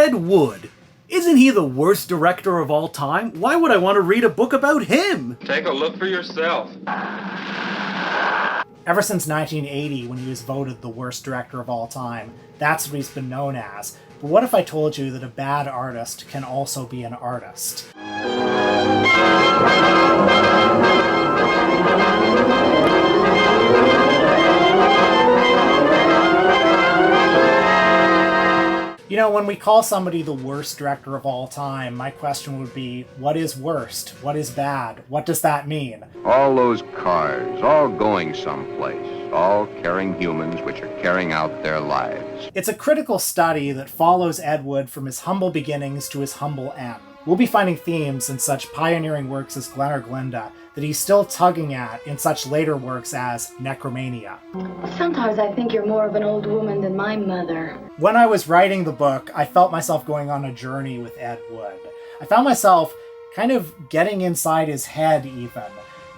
Ed Wood. Isn't he the worst director of all time? Why would I want to read a book about him? Take a look for yourself. Ever since 1980, when he was voted the worst director of all time, that's what he's been known as. But what if I told you that a bad artist can also be an artist? You know, when we call somebody the worst director of all time, my question would be, what is worst? What is bad? What does that mean? All those cars, all going someplace, all carrying humans which are carrying out their lives. It's a critical study that follows Ed Wood from his humble beginnings to his humble end. We'll be finding themes in such pioneering works as Glen or Glinda that he's still tugging at in such later works as Necromania. Sometimes I think you're more of an old woman than my mother. When I was writing the book, I felt myself going on a journey with Ed Wood. I found myself kind of getting inside his head even.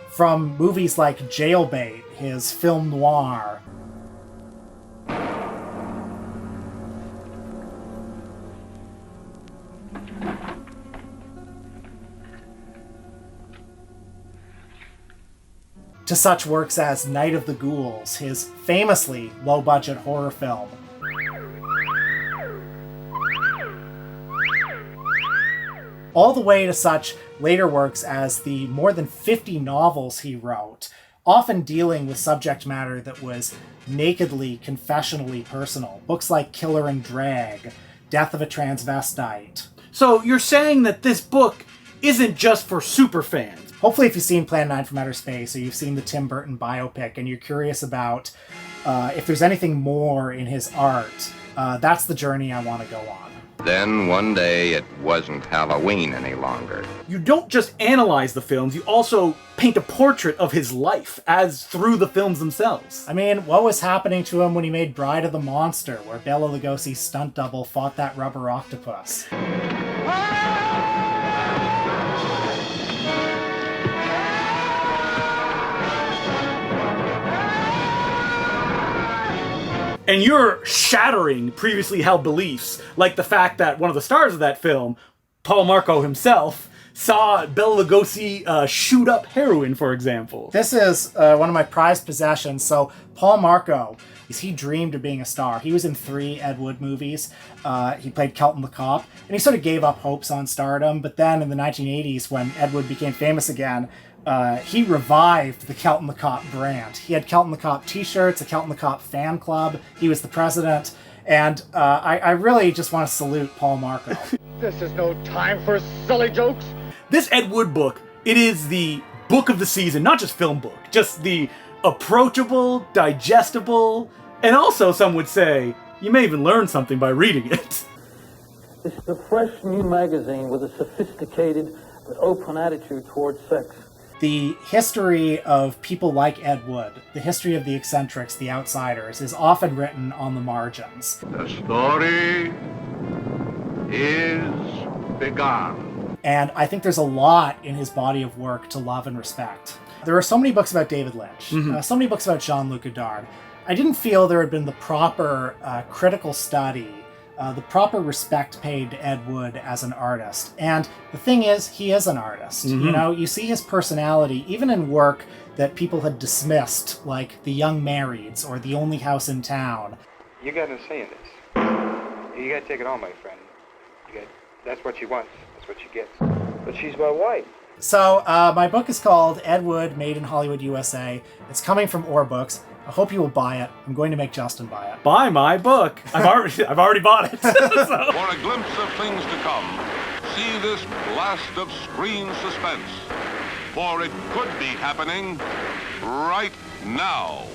From movies like Jailbait, his film noir, to such works as Night of the Ghouls, his famously low-budget horror film. All the way to such later works as the more than 50 novels he wrote, often dealing with subject matter that was nakedly, confessionally personal. Books like Killer and Drag, Death of a Transvestite. So you're saying that this book isn't just for superfans? Hopefully if you've seen Plan 9 from Outer Space, or you've seen the Tim Burton biopic, and you're curious about if there's anything more in his art, that's the journey I want to go on. Then one day it wasn't Halloween any longer. You don't just analyze the films, you also paint a portrait of his life as through the films themselves. I mean, what was happening to him when he made Bride of the Monster, where Bela Lugosi's stunt double fought that rubber octopus? And you're shattering previously held beliefs, like the fact that one of the stars of that film, Paul Marco himself, saw Bela Lugosi shoot up heroin, for example. This is one of my prized possessions. So Paul Marco, he dreamed of being a star. He was in 3 Ed Wood movies. He played Kelton the Cop, and he sort of gave up hopes on stardom. But then in the 1980s, when Ed Wood became famous again, he revived the Kelton the Cop brand. He had Kelton the Cop t-shirts, a Kelton the Cop fan club. He was the president. And I really just want to salute Paul Marco. This is no time for silly jokes. This Ed Wood book, it is the book of the season, not just film book, just the approachable, digestible, and also some would say, you may even learn something by reading it. This is a fresh new magazine with a sophisticated but open attitude towards sex. The history of people like Ed Wood, the history of the eccentrics, the outsiders, is often written on the margins. The story is begun. And I think there's a lot in his body of work to love and respect. There are so many books about David Lynch, so many books about Jean-Luc Godard. I didn't feel there had been the proper critical study, the proper respect paid to Ed Wood as an artist. And the thing is, he is an artist. You know, you see his personality even in work that people had dismissed, like The Young Marrieds or The Only House in Town. You got no say in this. You gotta take it on, my friend. That's what she wants. That's what she gets. But she's my wife. So my book is called Ed Wood, Made in Hollywood, USA. It's coming from Or Books. I hope you will buy it. I'm going to make Justin buy it. Buy my book. I've already bought it. For a glimpse of things to come, see this blast of screen suspense. For it could be happening right now.